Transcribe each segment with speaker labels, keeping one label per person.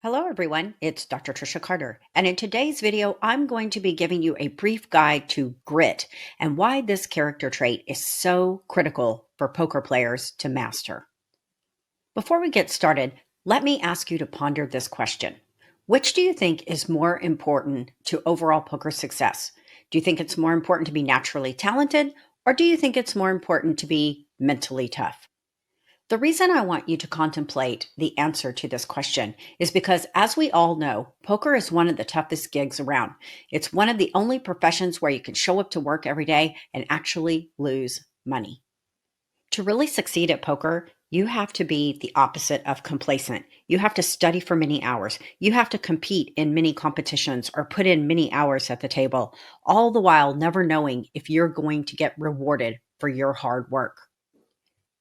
Speaker 1: Hello everyone, it's Dr. Tricia Cardner, and in today's video, I'm going to be giving you a brief guide to grit and why this character trait is so critical for poker players to master. Before we get started, let me ask you to ponder this question. Which do you think is more important to overall poker success? Do you think it's more important to be naturally talented, or do you think it's more important to be mentally tough? The reason I want you to contemplate the answer to this question is because, as we all know, poker is one of the toughest gigs around. It's one of the only professions where you can show up to work every day and actually lose money. To really succeed at poker, you have to be the opposite of complacent. You have to study for many hours. You have to compete in many competitions or put in many hours at the table, all the while never knowing if you're going to get rewarded for your hard work.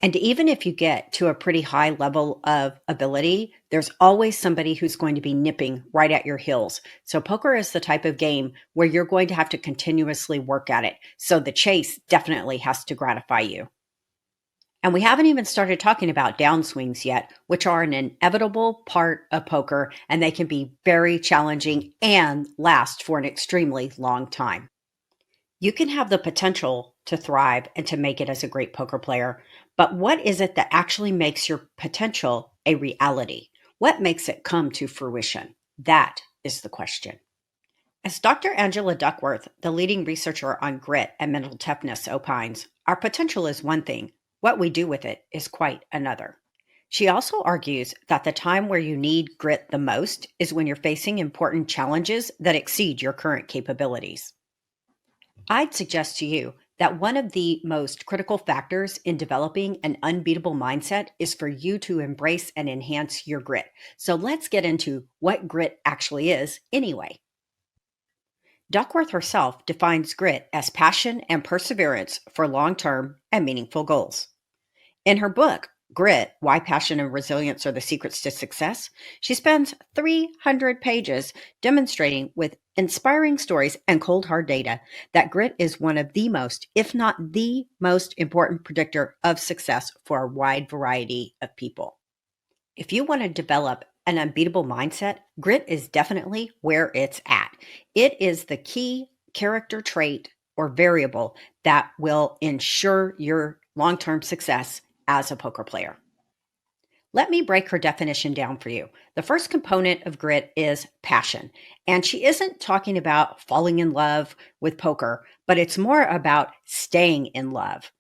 Speaker 1: And even if you get to a pretty high level of ability, there's always somebody who's going to be nipping right at your heels. So poker is the type of game where you're going to have to continuously work at it. So the chase definitely has to gratify you. And we haven't even started talking about downswings yet, which are an inevitable part of poker, and they can be very challenging and last for an extremely long time. You can have the potential to thrive and to make it as a great poker player, but what is it that actually makes your potential a reality? What makes it come to fruition? That is the question. As Dr. Angela Duckworth, the leading researcher on grit and mental toughness, opines, our potential is one thing, what we do with it is quite another. She also argues that the time where you need grit the most is when you're facing important challenges that exceed your current capabilities. I'd suggest to you that one of the most critical factors in developing an unbeatable mindset is for you to embrace and enhance your grit. So let's get into what grit actually is anyway. Duckworth herself defines grit as passion and perseverance for long-term and meaningful goals. In her book, Grit, Why Passion and Resilience Are the Secrets to Success, she spends 300 pages demonstrating with inspiring stories and cold hard data that grit is one of the most, if not the most important predictor of success for a wide variety of people. If you want to develop an unbeatable mindset, grit is definitely where it's at. It is the key character trait or variable that will ensure your long-term success as a poker player. Let me break her definition down for you. The first component of grit is passion. And she isn't talking about falling in love with poker, but it's more about staying in love.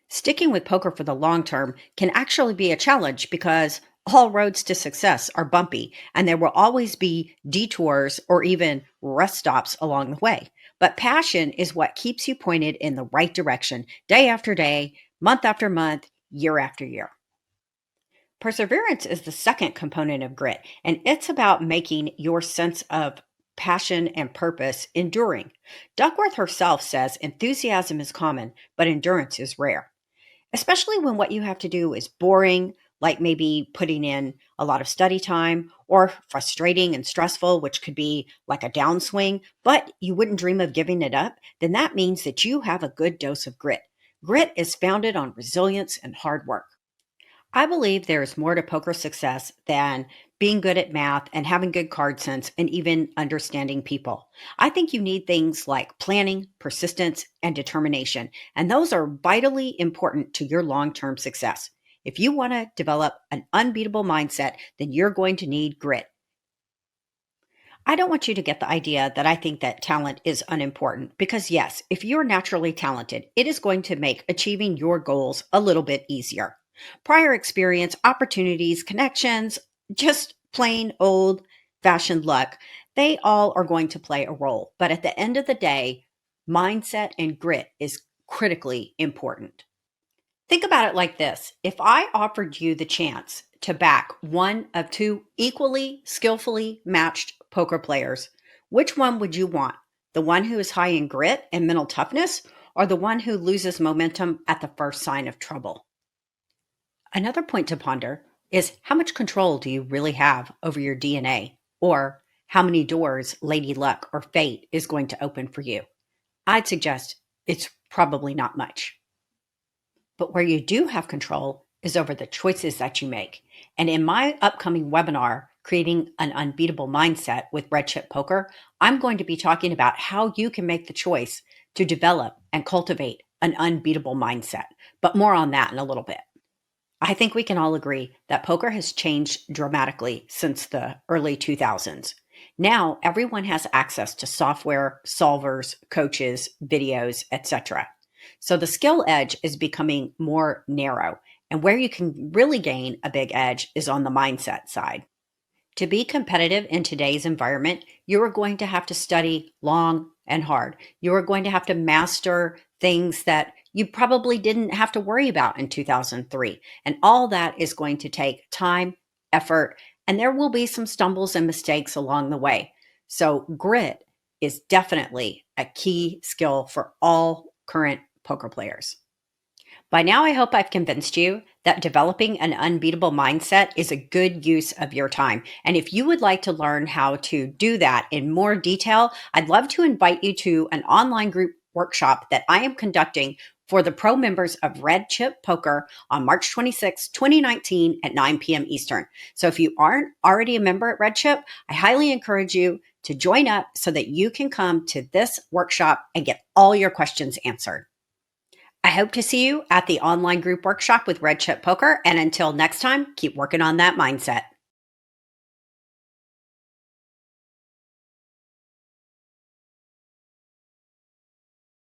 Speaker 1: Sticking with poker for the long term can actually be a challenge because all roads to success are bumpy and there will always be detours or even rest stops along the way. But passion is what keeps you pointed in the right direction day after day, month after month, year after year. Perseverance is the second component of grit, and it's about making your sense of passion and purpose enduring. Duckworth herself says enthusiasm is common, but endurance is rare, especially when what you have to do is boring, like maybe putting in a lot of study time, or frustrating and stressful, which could be like a downswing, but you wouldn't dream of giving it up, then that means that you have a good dose of grit. Grit is founded on resilience and hard work. I believe there is more to poker success than being good at math and having good card sense and even understanding people. I think you need things like planning, persistence, and determination, and those are vitally important to your long-term success. If you want to develop an unbeatable mindset, then you're going to need grit. I don't want you to get the idea that I think that talent is unimportant because, yes, if you're naturally talented, it is going to make achieving your goals a little bit easier. Prior experience, opportunities, connections, just plain old fashioned luck, they all are going to play a role. But at the end of the day, mindset and grit is critically important. Think about it like this. If I offered you the chance to back one of two equally skillfully matched poker players, which one would you want? The one who is high in grit and mental toughness, or the one who loses momentum at the first sign of trouble? Another point to ponder is how much control do you really have over your DNA, or how many doors Lady Luck or fate is going to open for you? I'd suggest it's probably not much. But where you do have control is over the choices that you make. And in my upcoming webinar, creating an unbeatable mindset with red chip poker, I'm going to be talking about how you can make the choice to develop and cultivate an unbeatable mindset. But more on that in a little bit. I think we can all agree that poker has changed dramatically since the early 2000s. Now, everyone has access to software, solvers, coaches, videos, etc. So the skill edge is becoming more narrow, and where you can really gain a big edge is on the mindset side. To be competitive in today's environment, you are going to have to study long and hard. You are going to have to master things that you probably didn't have to worry about in 2003. And all that is going to take time, effort, and there will be some stumbles and mistakes along the way. So, grit is definitely a key skill for all current poker players. By now, I hope I've convinced you that developing an unbeatable mindset is a good use of your time. And if you would like to learn how to do that in more detail, I'd love to invite you to an online group workshop that I am conducting for the pro members of Red Chip Poker on March 26, 2019 at 9 p.m. Eastern. So if you aren't already a member at Red Chip, I highly encourage you to join up so that you can come to this workshop and get all your questions answered. I hope to see you at the online group workshop with Red Chip Poker. And until next time, keep working on that mindset.